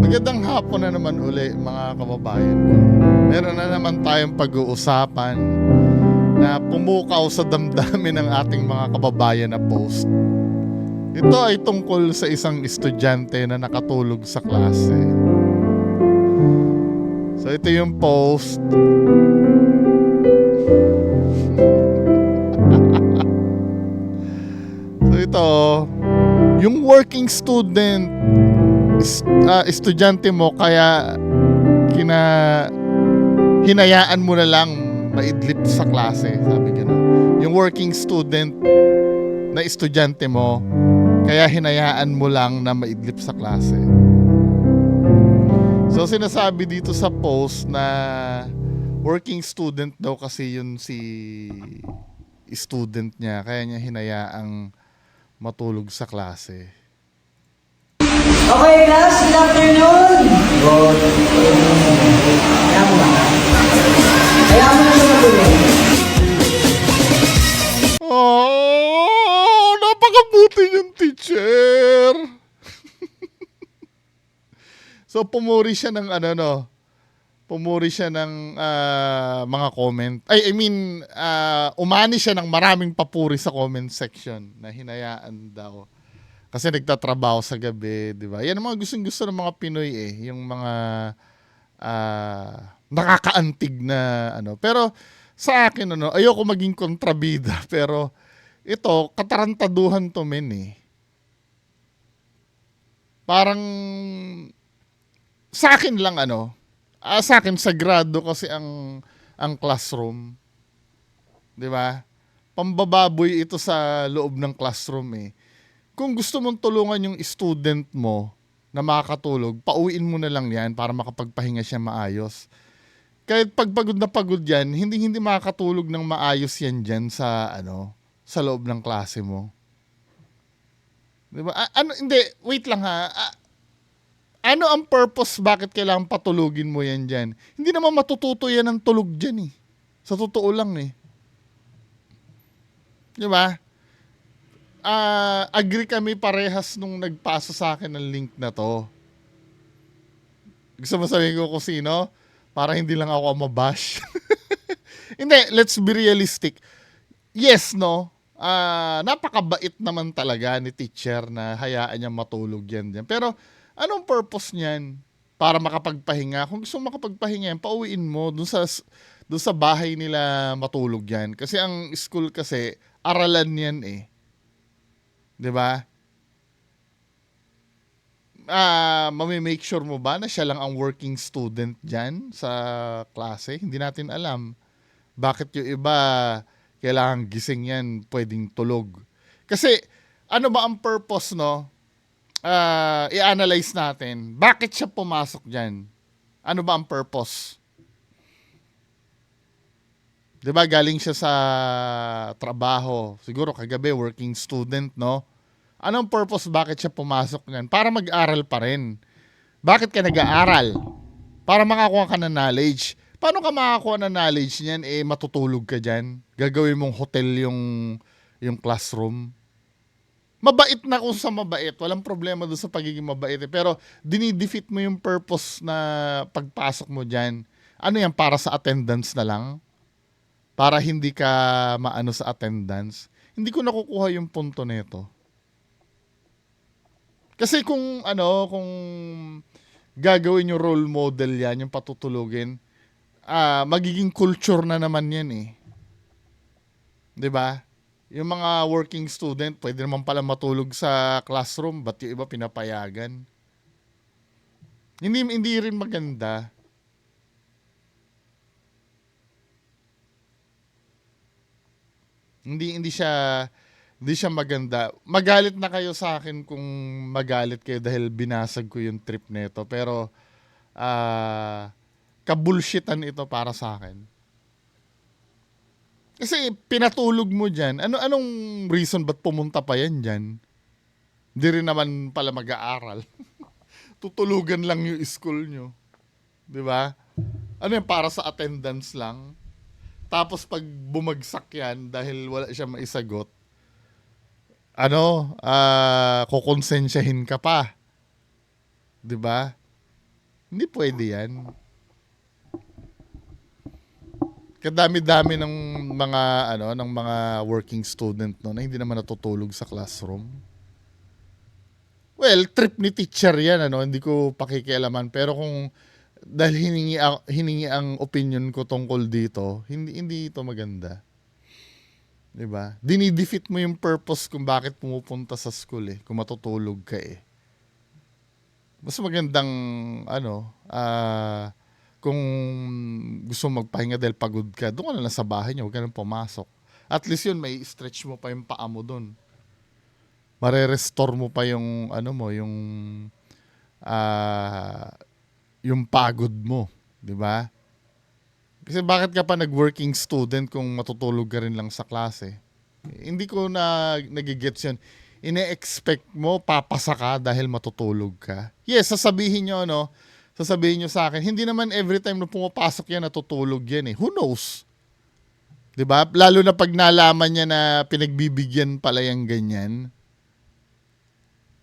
Magandang hapon na naman uli mga kababayan ko. Meron na naman tayong pag-uusapan na pumukaw sa damdamin ng ating mga kababayan na post. Ito ay tungkol sa isang estudyante na nakatulog sa klase. So ito yung post. So ito, yung working student, estudyante mo, kaya hinayaan mo na lang maidlip sa klase, sabi gano'n. Yung working student na estudyante mo, kaya hinayaan mo lang na maidlip sa klase. So sinasabi dito sa post na working student daw kasi yun si student niya, kaya niya hinayaang matulog sa klase. Okay, class, good afternoon. Kaya mo na siya matulog. Oh, napakabuti yung teacher. So pumuri siya ng pumuri siya ng mga comment. Umani siya ng maraming papuri sa comment section na hinayaan daw. Kasi nagtatrabaho sa gabi, di ba? Yan ang mga gustong-gusto ng mga Pinoy yung mga nakakaantig na Pero sa akin ayoko maging kontrabida, pero ito katarantaduhan to men. Parang sa akin lang sa akin sagrado kasi ang classroom. 'Di ba? Pambababoy ito sa loob ng classroom Kung gusto mong tulungan yung student mo na makakatulog, pauwiin mo na lang yan para makapagpahinga siya maayos. Kahit pagpagod na pagod yan, hindi makakatulog ng maayos yan dyan sa loob ng klase mo. Diba? Wait lang ha. Ano ang purpose bakit kailangan patulugin mo yan dyan? Hindi naman matututo yan ng tulog dyan Sa totoo lang Diba? Agree kami parehas nung nagpasa sa akin ng link na to. Gusto mo sabihin ko kung sino? Para hindi lang ako mabash. Hindi, let's be realistic. Yes, napakabait naman talaga ni teacher na hayaan niya matulog yan dyan. Pero anong purpose niyan? Para makapagpahinga. Kung gusto mo makapagpahinga yan, pauwiin mo dun sa bahay nila matulog yan. Kasi ang school kasi, aralan yan 'di ba? Make sure mo ba na siya lang ang working student diyan sa klase? Hindi natin alam. Bakit yung iba kailangan gising yan, pwedeng tulog? Kasi ano ba ang purpose i-analyze natin. Bakit siya pumasok diyan? Ano ba ang purpose? 'Di ba galing siya sa trabaho, siguro kagabi working student, Anong purpose bakit siya pumasok niyan? Para mag-aral pa rin. Bakit ka nag-aaral? Para makakuha ka ng knowledge. Paano ka makakuha ng knowledge niyan matutulog ka diyan? Gagawin mong hotel yung classroom. Mabait na kung sa mabait, walang problema doon sa pagiging mabait pero dinidefeat mo yung purpose na pagpasok mo diyan. Ano yan, para sa attendance na lang? Para hindi ka maano sa attendance. Hindi ko nakukuha yung punto nito. Kasi kung gagawin yung role model yan, yung patutulugin, magiging culture na naman yan 'Di ba? Yung mga working student, pwede naman pala matulog sa classroom, ba't yung iba pinapayagan? Hindi rin maganda. Hindi siya maganda. Magalit na kayo sa akin kung magalit kayo dahil binasag ko yung trip nito. Pero, kabulshitan ito para sa akin. Kasi pinatulog mo dyan. Anong reason ba't pumunta pa yan dyan? Hindi rin naman pala mag-aaral. Tutulugan lang yung school nyo. Diba? Ano yan, para sa attendance lang? Tapos pag bumagsak yan dahil wala siya maisagot, kukonsensyahin ka pa. 'Di ba? Hindi pwede yan. Kadami-dami ng mga ng mga working student no na hindi naman natutulog sa classroom. Well, trip ni teacher yan hindi ko pakikialaman pero kung dahil hiningi ang opinion ko tungkol dito, hindi ito maganda. 'Di ba? Dinidefeat mo yung purpose kung bakit pumupunta sa school kung matutulog ka Mas magandang kung gusto mo magpahinga dahil pagod ka, doon ka na lang sa bahay niyo, huwag ka nang pumasok. At least yun, may stretch mo pa yung paa mo doon. Mare-restore mo pa yung yung pagod mo, 'di ba? Kasi bakit ka pa nag-working student kung matutulog ka rin lang sa klase? Hindi ko nagigets yun. Ine-expect mo papasa ka dahil matutulog ka. Yes, sasabihin nyo sa akin, hindi naman every time na pumapasok yan natutulog yan Who knows? 'Di ba? Lalo na pag nalaman niya na pinagbibigyan pala yung ganyan.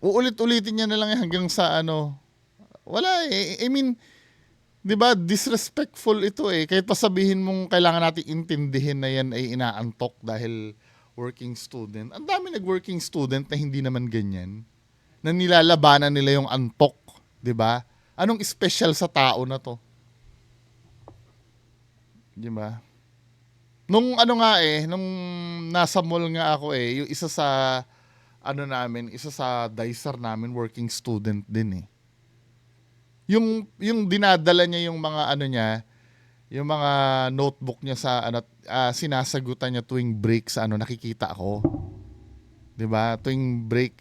Uulit-ulitin niya na lang hanggang sa wala I mean, 'di ba, disrespectful ito Kahit pa sabihin mong kailangan natin intindihin na yan ay inaantok dahil working student. Ang dami nag-working student na hindi naman ganyan. Na nilalabanan nila yung antok, 'di ba? Anong special sa tao na 'to? 'Di ba? Nung nung nasa mall nga ako yung isa sa isa sa dicer namin working student din Yung dinadala niya yung mga niya, yung mga notebook niya sa sinasagutan niya tuwing break sa nakikita ako. 'Di ba? Tuwing break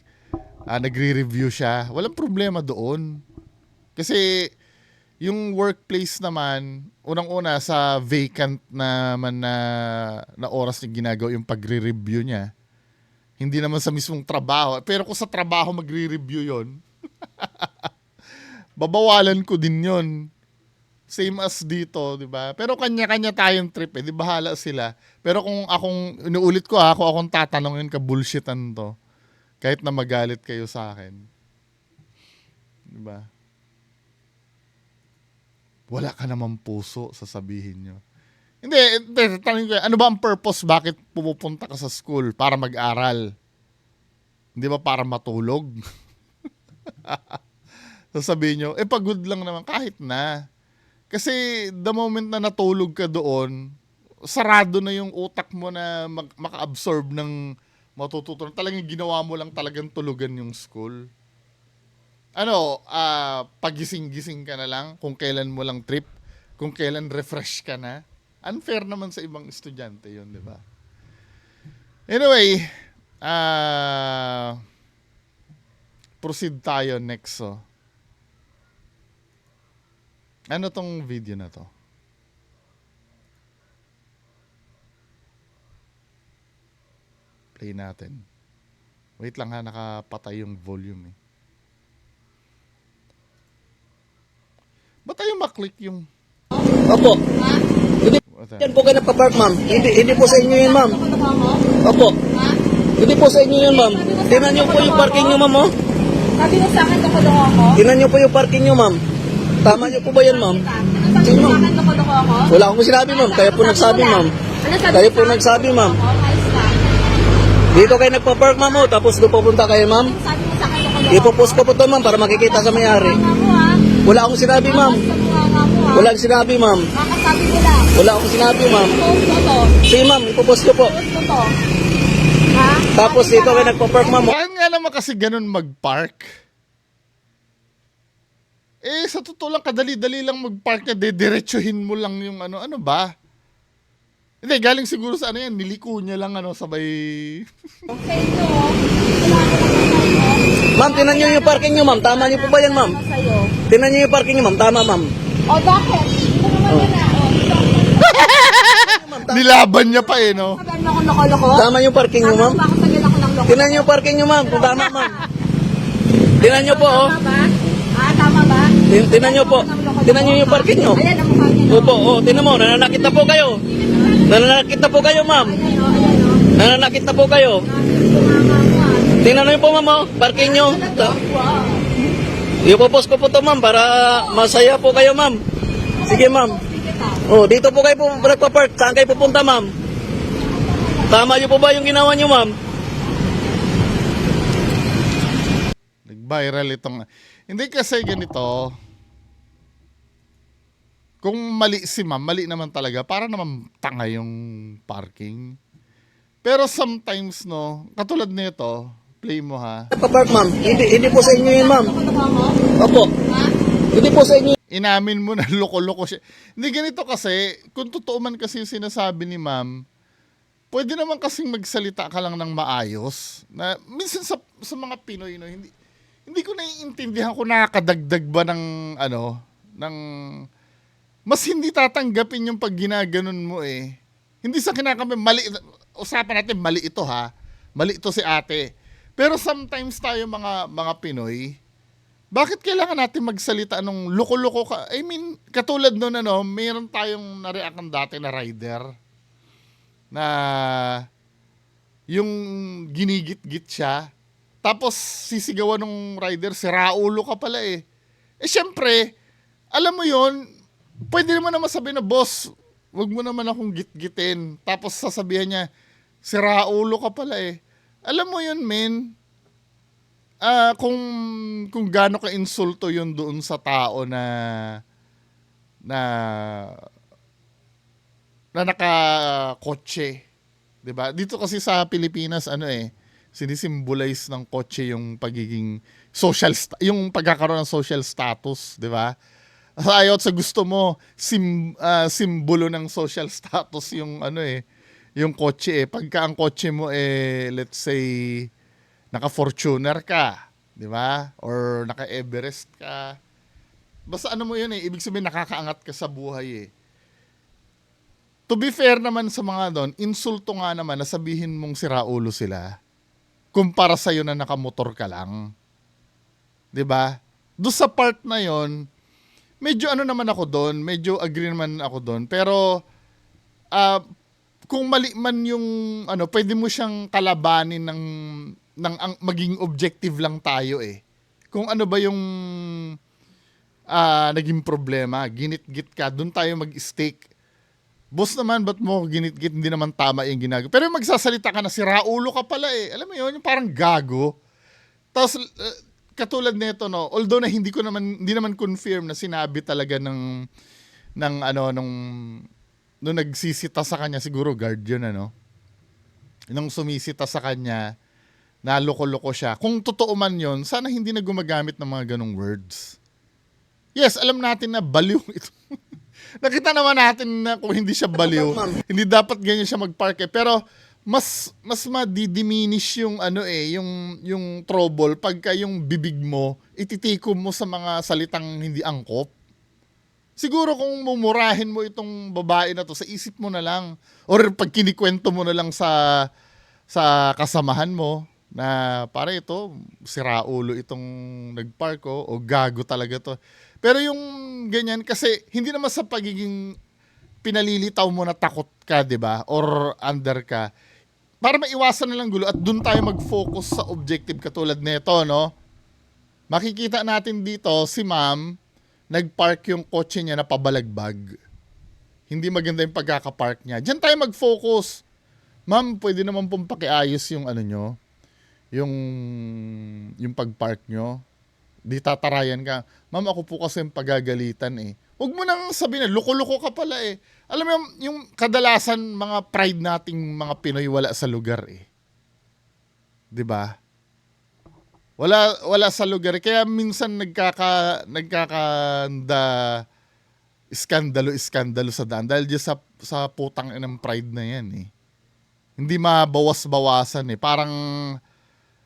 nagre-review siya. Walang problema doon. Kasi yung workplace naman, unang-una sa vacant naman na oras niya ginagawa yung pagre-review niya. Hindi naman sa mismong trabaho. Pero kung sa trabaho magre-review 'yon, babawalan ko din 'yon. Same as dito, 'di ba? Pero kanya-kanya tayong trip di bahala sila. Pero kung inuulit ko akong tatanungin ka bullshitan to. Kahit na magalit kayo sa akin. 'Di ba? Wala ka namang puso, sasabihin nyo. Hindi, tanong ko, ano ba ang purpose bakit pumupunta ka sa school? Para mag-aral. Hindi ba para matulog? Sasabihin nyo, pagod lang naman, kahit na. Kasi the moment na natulog ka doon, sarado na yung utak mo na maka-absorb ng matututunan. Talagang ginawa mo lang talagang tulugan yung school. Pagising-gising ka na lang kung kailan mo lang trip, kung kailan refresh ka na. Unfair naman sa ibang estudyante yun, di ba? Anyway, proceed tayo next. Ano tong video na to? Play natin. Wait lang nakapatay yung volume Ba't tayo maklik yung... Opo. Yan po kayo nagpa-park, ma'am. Hindi po sa inyo yun, ma'am. Opo. Hindi po sa inyo yun, ma'am. Tingnan niyo po yung parking niyo, ma'am. Sabi mo sa akin, loko-loko ako? Tingnan niyo po yung parking niyo, ma'am. Tama niyo po ba yan, ma'am? Sabi mo sa akin, loko-loko ako? Wala akong sinabi, ma'am. Kaya po nagsabi, ma'am. Kaya po nagsabi, ma'am. Dito kayo nagpa-park, ma'am, tapos doon pupunta kayo, ma'am. Sabi mo sa akin, loko-loko ako? Ipopost ko po ito, ma'am, para makikita sa may-ari. Wala akong sinabi, ma'am. Wala akong sinabi, ma'am. Kakasabi ko lang. Wala akong sinabi, ma'am. Post ko to. Sige, ma'am, ipopost ko po. Post ko to. Ha? Tapos dito kayo nagpa-park, ma'am. Bakit nga naman kasi ganun mag-park? Sa totoo lang, kadali-dali lang mag-park niya, diretsuhin mo lang yung ano ba? Hindi, galing siguro sa yan, niliko niya lang sabay... Okay, no. Kailangan ko lang Ma'am, tinan niyo yung parking niyo, ma'am. Tama niyo po ba yan, ma'am? sa'yo. Tinan niyo yung parking niyo, ma'am. Tama, ma'am. O, bakit? Ito naman yun na. Nilaban niya pa no? Sabi mo akong loko-loko? Tama yung parking niyo, ma'am. Bakit sabihin ako ng loko? Tinan niyo yung parking niyo, ma'am. Kung tama, ma'am. Tinan niyo po, oh. Tama ba? Tama ba? Tinan niyo po. Tinan niyo yung parking niyo. Ayan, ang mukha niya. Opo, oh. Tinan mo. Nananakit na po kayo. Nananakit na po kayo, ma'am. Ayan, o. Ayan, o. Nananakit na po kayo. Tumama mo, ah. Tingnan niyo po, ma'am, oh. Parking niyo. Wow. Ipopost ko po to ma'am para masaya po kayo ma'am. Sige ma'am. Oh, dito po kayo po nagpa-park. Saan kayo pupunta ma'am? Tama niyo po ba yung ginawa niyo ma'am? Nag-viral itong... Hindi kasi ganito. Kung mali si ma'am, mali naman talaga. Para naman tanga yung parking. Pero sometimes, no, katulad nito, play mo ha. Nagpa-park ma'am. Hindi po sa inyo yun ma'am. Opo. Hindi po sa inyo. Inamin mo na loko-loko siya. Hindi ganito kasi, kung totoo man kasi yung sinasabi ni ma'am, pwede naman kasing magsalita ka lang ng maayos. Na, minsan sa mga Pinoy, no, hindi ko naiintindihan kung nakakadagdag ba ng, mas hindi tatanggapin yung pag ginaganon mo eh. Hindi sa kinakami, mali, usapan natin, mali ito ha. Mali ito si ate. Pero sometimes tayo mga Pinoy, bakit kailangan natin magsalita nung loko-loko ka? I mean, katulad nun mayroon tayong nareakan dati na rider na yung ginigit-git siya. Tapos sisigawan ng rider, siraulo ka pala eh. Eh syempre, alam mo yon, pwede naman sabihin na, boss, wag mo naman akong git-gitin. Tapos sasabihan niya, siraulo ka pala eh. Alam mo yun, men, kung gaano ka insulto yun doon sa tao na nakakotse, 'di ba? Dito kasi sa Pilipinas sinisimbolize ng kotse yung pagiging yung pagkakaroon ng social status, 'di ba? Ayaw sa gusto mo simbolo ng social status yung yung kotse eh. Pagka ang kotse mo let's say naka-Fortuner ka, 'di ba? Or naka-Everest ka. Basta mo 'yun ibig sabihin nakakaangat ka sa buhay eh. To be fair naman sa mga doon, insulto nga naman na sabihin mong siraulo sila kumpara sa'yo na nakamotor ka lang. 'Di ba? Doon sa part na 'yon, medyo naman ako doon, medyo agree naman ako doon, pero kung mali man yung pwede mo siyang kalabanin ng maging objective lang tayo eh. Kung ano ba yung naging problema, ginit-git ka, doon tayo mag-stake. Boss naman, ba't mo ginit-git? Hindi naman tama yung ginagawa. Pero yung magsasalita ka na, siraulo ka pala eh. Alam mo yun, yung parang gago. Tapos, katulad nito, no, although na hindi naman confirm na sinabi talaga nung nagsisita sa kanya, siguro guard yun, nung sumisita sa kanya, na loko-loko siya. Kung totoo man yun, sana hindi na gumagamit ng mga ganong words. Yes, alam natin na baliw ito. Nakita naman natin na kung hindi siya baliw, hindi dapat ganyan siya mag-park eh. Pero mas ma-diminish yung yung trouble pagka yung bibig mo ititikom mo sa mga salitang hindi angkop. Siguro kung mumurahin mo itong babae na to, sa isip mo na lang, or pag kinikwento mo na lang sa kasamahan mo na pare ito, siraulo itong nagpark o gago talaga to. Pero yung ganyan, kasi hindi naman sa pagiging pinalilitaw mo na takot ka, di ba? Or under ka. Para maiwasan na lang gulo at dun tayo mag-focus sa objective katulad nito, no? Makikita natin dito, si ma'am, nag-park yung kotse niya na pabalagbag. Hindi maganda yung pagkakapark niya. Diyan tayo mag-focus. Ma'am, pwede naman pong pakiayos yung nyo, yung pag-park nyo. Di tatarayan ka. Ma'am, ako po kasi yung pagagalitan eh. Huwag mo nang sabihin na, loko-loko ka pala eh. Alam mo yung kadalasan mga pride nating mga Pinoy wala sa lugar eh. 'Di ba? Wala sa lugar. Kaya minsan iskandalo sa daan. Dahil just sa putang ng pride na yan eh. Hindi mabawas-bawasan eh. Parang,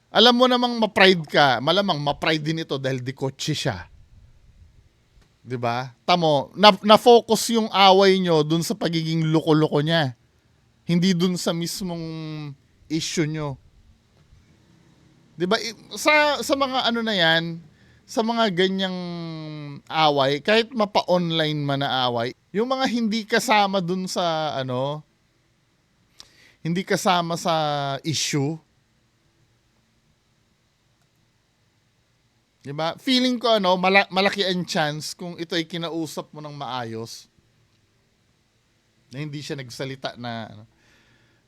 alam mo namang ma-pride ka, malamang ma-pride din ito dahil di kotse siya. 'Di ba? Tamo, na-focus yung away nyo dun sa pagiging loko-loko niya. Hindi dun sa mismong issue nyo. 'Di ba? Sa mga na yan, sa mga ganyang away, kahit mapa-online man na away, yung mga hindi kasama dun sa hindi kasama sa issue, Diba? Feeling ko malaki ang chance kung ito ay kinausap mo ng maayos na hindi siya nagsalita na ano.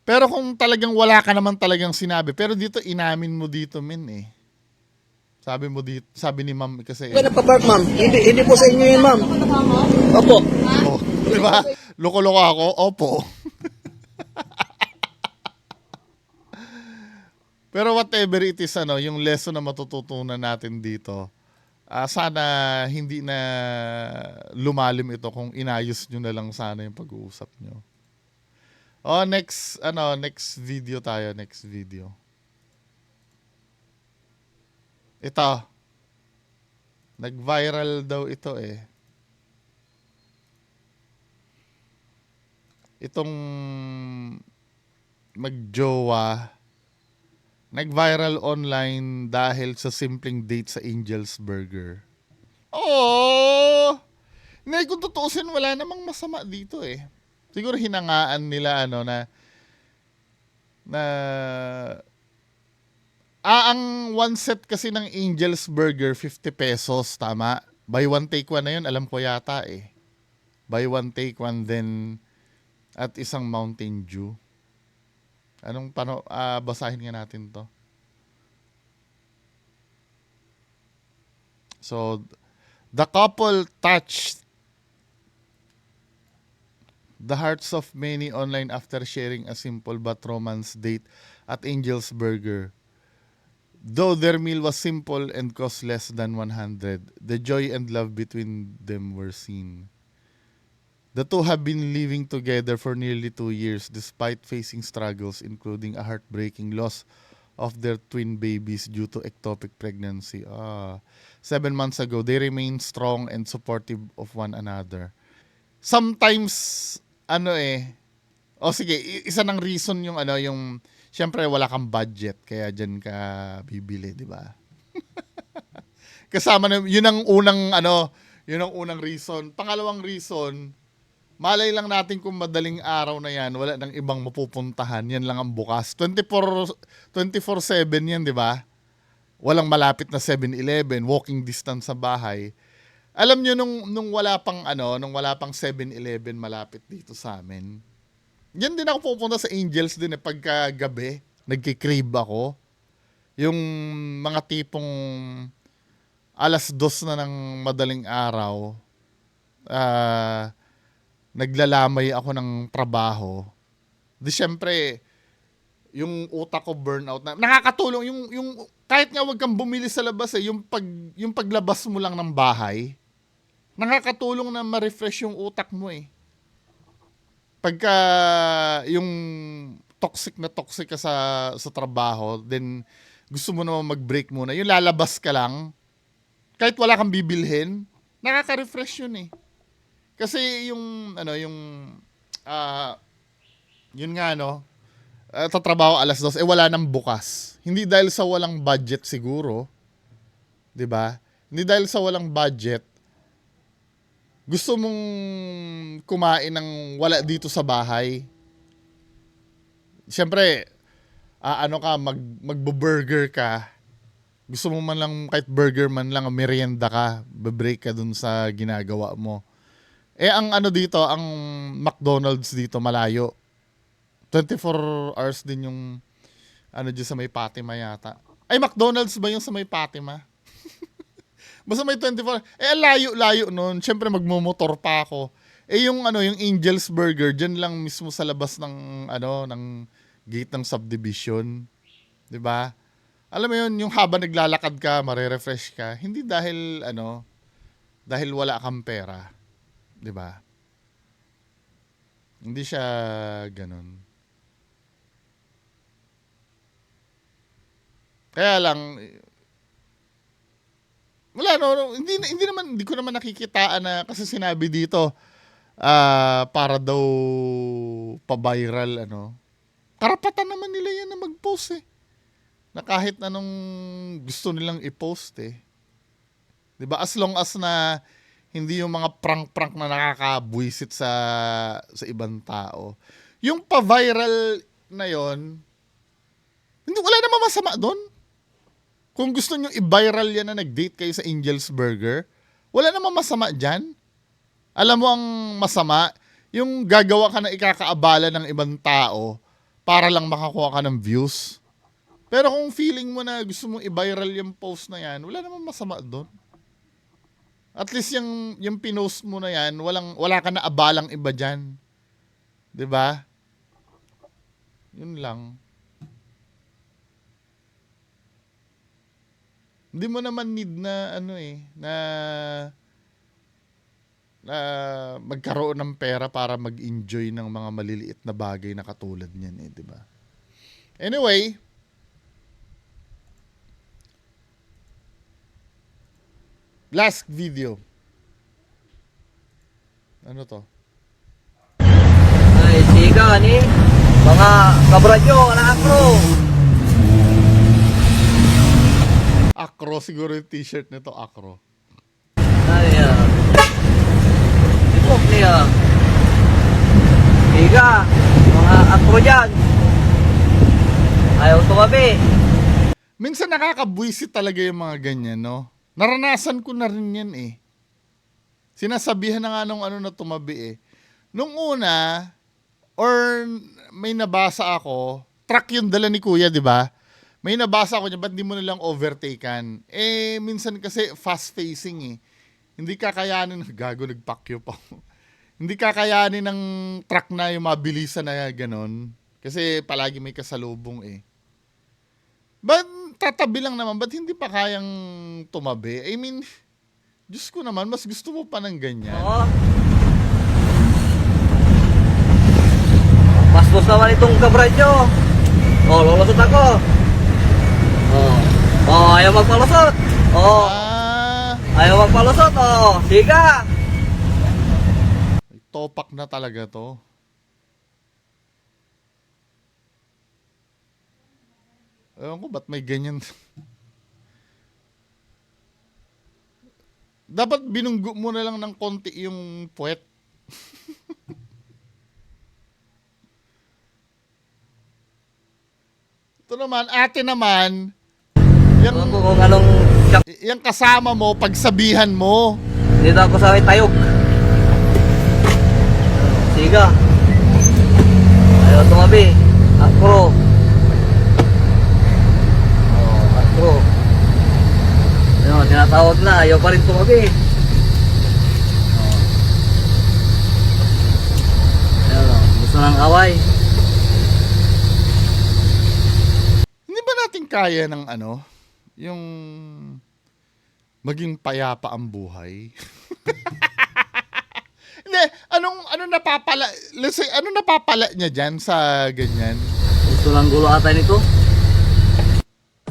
Pero kung talagang wala ka naman talagang sinabi, pero dito inamin mo dito eh. Sabi mo dito, sabi ni ma'am kasi Kaya nagpa-park, ma'am. Hindi po sa inyo yun, ma'am. Opo. oh, di ba? Loko-loko ako. Opo. Pero whatever it is, yung lesson na matututunan natin dito, sana hindi na lumalim ito kung inayos nyo na lang sana yung pag-uusap nyo. Oh, next video tayo, next video. Ito. Nag-viral daw ito eh. Itong magjowa, nag-viral online dahil sa simpleng date sa Angel's Burger. Oh! Hindi, kung tutuusin, wala namang masama dito eh. Siguro hinangaan nila ang one set kasi ng Angel's Burger 50 pesos, tama? Buy one take one na yun, alam ko yata eh. Buy one take one then at isang Mountain Dew. Basahin nga natin to. So, the couple touched the hearts of many online after sharing a simple but romance date at Angel's Burger. Though their meal was simple and cost less than 100, the joy and love between them were seen. The two have been living together for nearly 2 years despite facing struggles including a heartbreaking loss of their twin babies due to ectopic pregnancy. 7 months ago, they remained strong and supportive of one another. Sometimes, sige, isa ng reason yung syempre wala kang budget, kaya dyan ka bibili, di ba? Kasama na, yun ang unang reason. Pangalawang reason, malay lang natin kung madaling araw na yan, wala nang ibang mapupuntahan, yan lang ang bukas. 24/7 yan, di ba? Walang malapit na 7-Eleven, walking distance sa bahay. Alam nyo, nung wala pang 7-Eleven malapit dito sa amin, yan din ako pupunta sa Angels din pagka gabi, nagkikrib ako. Yung mga tipong 2:00 na ng madaling araw, naglalamay ako ng trabaho. Di syempre, yung utak ko burnout na. Nakakatulong yung kahit nga wag kang bumili sa labas yung paglabas mo lang ng bahay, nakakatulong na ma-refresh yung utak mo eh. Pagka yung toxic ka sa trabaho, then gusto mo naman mag-break muna, yung lalabas ka lang, kahit wala kang bibilhin, nakaka-refresh yun eh. Kasi yun nga tatrabaho 2:00, wala nang bukas. Hindi dahil sa walang budget siguro, 'di ba? Hindi dahil sa walang budget, gusto mong kumain ng wala dito sa bahay. Siyempre, magbo-burger ka. Gusto mo man lang, kahit burger man lang, merienda ka, be-break ka dun sa ginagawa mo. Ang dito, ang McDonald's dito malayo. 24 hours din yung dyan sa may Fatima yata. Ay, McDonald's ba yung sa may Fatima? Basta may 24. Layo nun. Siyempre magmumotor pa ako. Yung Angel's Burger, dyan lang mismo sa labas ng gate ng subdivision. 'Di ba? Alam mo yun, yung habang naglalakad ka, marerefresh ka. Hindi dahil dahil wala kang pera. 'Di ba? Hindi siya ganun. Kaya lang, wala hindi ko naman nakikitaan na, kasi sinabi dito, para daw pa-viral, karapatan naman nila yan na mag-post eh. Na kahit anong gusto nilang i-post eh. 'Di ba? As long as na hindi yung mga prank-prank na nakakabwisit sa ibang tao. Yung pa-viral na yon, wala namang masama doon. Kung gusto nyo i-viral yan na nag-date kayo sa Angel's Burger, wala namang masama dyan. Alam mo ang masama, yung gagawa ka na ikakaabala ng ibang tao para lang makakuha ka ng views. Pero kung feeling mo na gusto mong i-viral yung post na yan, wala namang masama doon. At least yung pinost mo na yan, wala ka na abalang iba dyan. 'Di ba? Yun lang. Hindi mo naman need na na magkaroon ng pera para mag-enjoy ng mga maliliit na bagay na katulad niyan 'di ba? Anyway, last video. Ano to? Ay, siga ni mga kabradyo, anak ko. Acro, siguro yung t-shirt nito, Acro. Ay, ipok niya. Siga, mga akro dyan. Ayaw tumabi. Minsan nakakabwisit talaga yung mga ganyan, no? Naranasan ko na rin yan eh. Sinasabihan na nga nung ano na tumabi eh. Nung una, or may nabasa ako, truck yung dala ni kuya, di ba? May nabasa ako niya, ba't di mo nilang overtaken? Eh, minsan kasi fast-facing eh. Hindi kakayanin, gago, nagpakyo pa ako. Hindi kakayanin ng truck na yung mabilisan na gano'n. Kasi palagi may kasalubong eh. Ba't tatabi lang naman? Ba't hindi pa kayang tumabi? I mean, Diyos ko naman, mas gusto mo pa ng ganyan. Oo. Bastos naman itong kabradyo. Oh, lulusot ako. Oh. Oh, ayaw magpalusot. Oh, Ah, ayaw magpalusot. Oh, siga. topak na talaga to. Ewan ko, ba't may ganyan? Dapat binunggo mo na lang ng konti yung puwet. Ito naman, ate naman, Ewan ko kung anong yung kasama mo, pagsabihan mo. dito ako sa tayog. Siga. Ayaw tumabi. Akro. Oh, akro. Ayun, tinatawag na. Ayaw pa rin tumabi. Oh. Ayun, gusto ng away. Hindi ba natin kaya ng yung maging payapa ang buhay? Hindi, anong napapala, let's say, anong napapala niya dyan sa ganyan? Gusto lang gulo ata nito.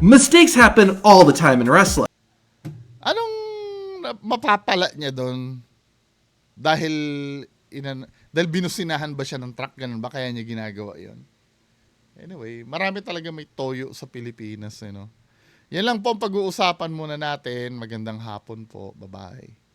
Mistakes happen all the time in wrestling. Anong mapapala niya doon? Dahil, dahil binusinahan ba siya ng truck, ganun ba? Kaya niya ginagawa yon. Anyway, marami talaga may toyo sa Pilipinas. Yan lang po ang pag-uusapan muna natin. Magandang hapon po. Bye-bye.